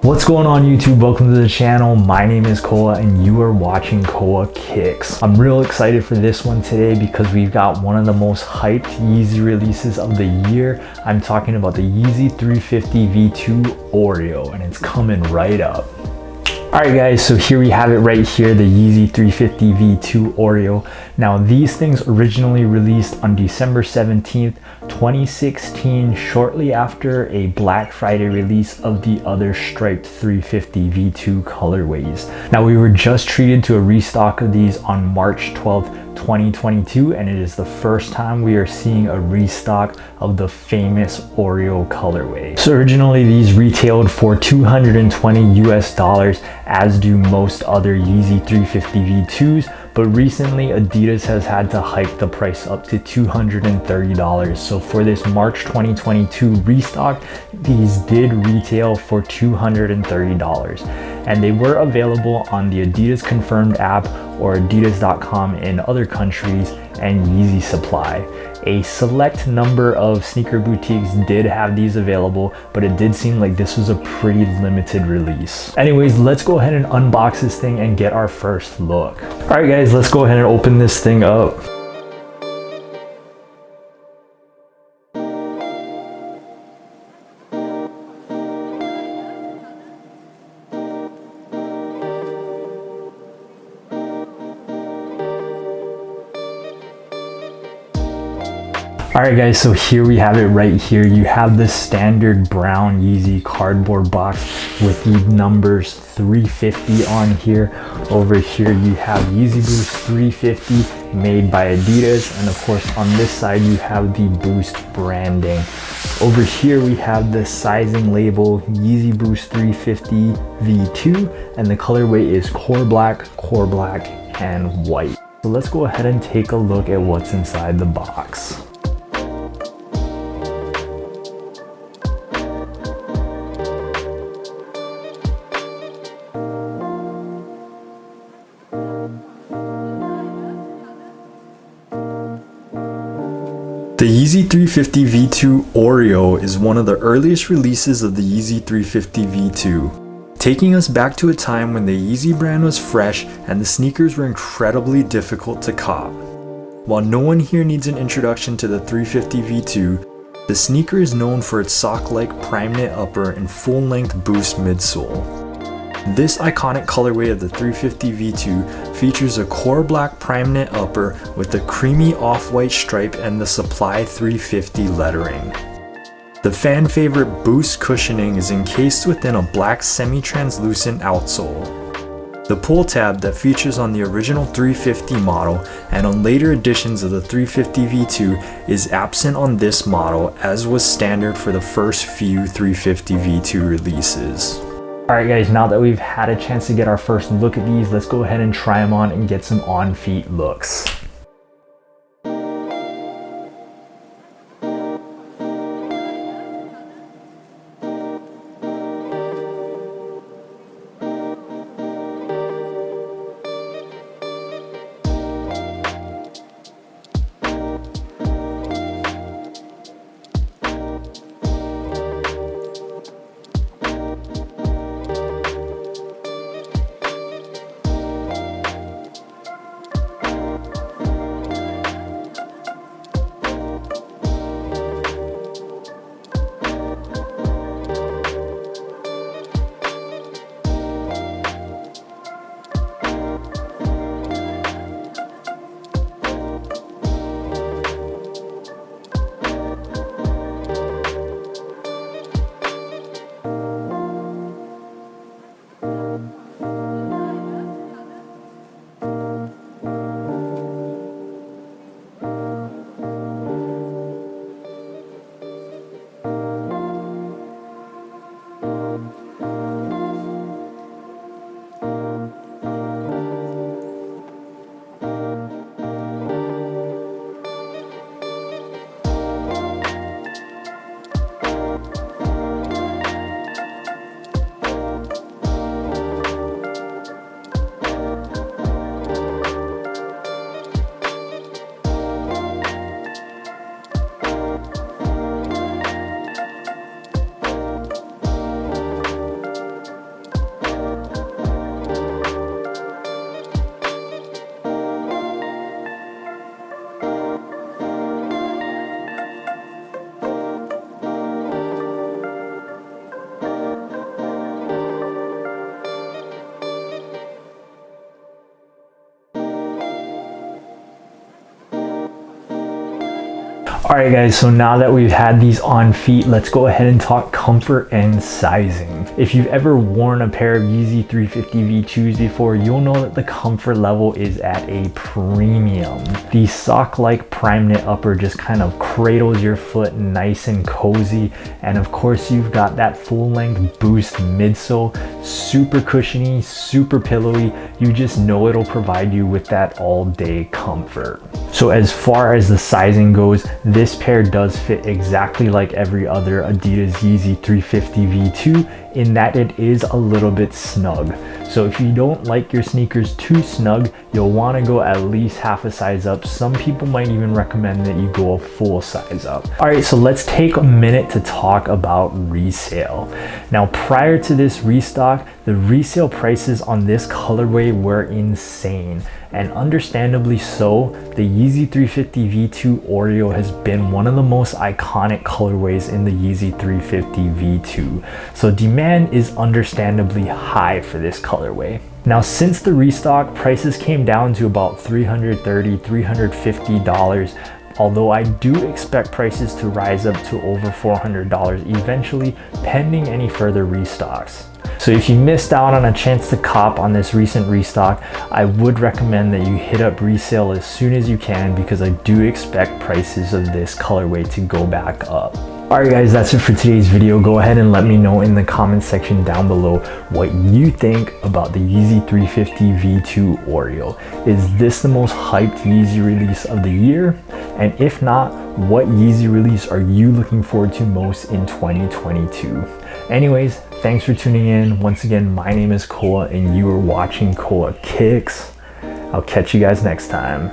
What's going on YouTube? Welcome to the channel. My name is Koa and you are watching Koa Kicks. I'm real excited for this one today because we've got one of the most hyped Yeezy releases of the year. I'm talking about the Yeezy 350 V2 Oreo and it's coming right up. Alright guys, so here we have it right here, the Yeezy 350 V2 Oreo. Now these things originally released on December 17th, 2016, shortly after a Black Friday release of the other striped 350 V2 colorways. Now we were just treated to a restock of these on March 12th, 2022, and it is the first time we are seeing a restock of the famous Oreo colorway. So originally these retailed for $220 US, as do most other Yeezy 350 V2s, but recently Adidas has had to hike the price up to $230. So for this March 2022 restock, these did retail for $230. And they were available on the Adidas Confirmed app or adidas.com in other countries and Yeezy Supply. A select number of sneaker boutiques did have these available, but it did seem like this was a pretty limited release. Anyways, let's go ahead and unbox this thing and get our first look. All right guys, let's go ahead and open this thing up. Alright guys, so here we have it right here. You have the standard brown Yeezy cardboard box with the numbers 350 on here. Over here you have Yeezy Boost 350 made by Adidas, and of course on this side you have the Boost branding. Over here we have the sizing label Yeezy Boost 350 V2, and the colorway is core black, and white. So let's go ahead and take a look at what's inside the box. The Yeezy 350 V2 Oreo is one of the earliest releases of the Yeezy 350 V2, taking us back to a time when the Yeezy brand was fresh and the sneakers were incredibly difficult to cop. While no one here needs an introduction to the 350 V2, the sneaker is known for its sock-like prime knit upper and full-length Boost midsole. This iconic colorway of the 350 V2 features a core black prime knit upper with a creamy off-white stripe and the Supply 350 lettering. The fan favorite Boost cushioning is encased within a black semi-translucent outsole. The pull tab that features on the original 350 model and on later editions of the 350 V2 is absent on this model, as was standard for the first few 350 V2 releases. Alright guys, now that we've had a chance to get our first look at these, let's go ahead and try them on and get some on-feet looks. All right guys, so now that we've had these on feet, let's go ahead and talk comfort and sizing. If you've ever worn a pair of Yeezy 350 V2s before, you'll know that the comfort level is at a premium. The sock-like prime knit upper just kind of cradles your foot nice and cozy. And of course, you've got that full-length Boost midsole, super cushiony, super pillowy. You just know it'll provide you with that all-day comfort. So as far as the sizing goes, this pair does fit exactly like every other Adidas Yeezy 350 V2 in that it is a little bit snug. So if you don't like your sneakers too snug, you'll want to go at least half a size up. Some people might even recommend that you go a full size up. All right, so let's take a minute to talk about resale. Now, prior to this restock, the resale prices on this colorway were insane. And understandably so. The Yeezy 350 V2 Oreo has been one of the most iconic colorways in the Yeezy 350 V2. So demand is understandably high for this colorway. Now, since the restock, prices came down to about $330, $350. Although I do expect prices to rise up to over $400 eventually, pending any further restocks. So if you missed out on a chance to cop on this recent restock, I would recommend that you hit up resale as soon as you can, because I do expect prices of this colorway to go back up. Alright guys, that's it for today's video. Go ahead and let me know in the comment section down below what you think about the Yeezy 350 V2 Oreo. Is this the most hyped Yeezy release of the year? And if not, what Yeezy release are you looking forward to most in 2022? Anyways, thanks for tuning in. Once again, my name is Koa and you are watching Koa Kicks. I'll catch you guys next time.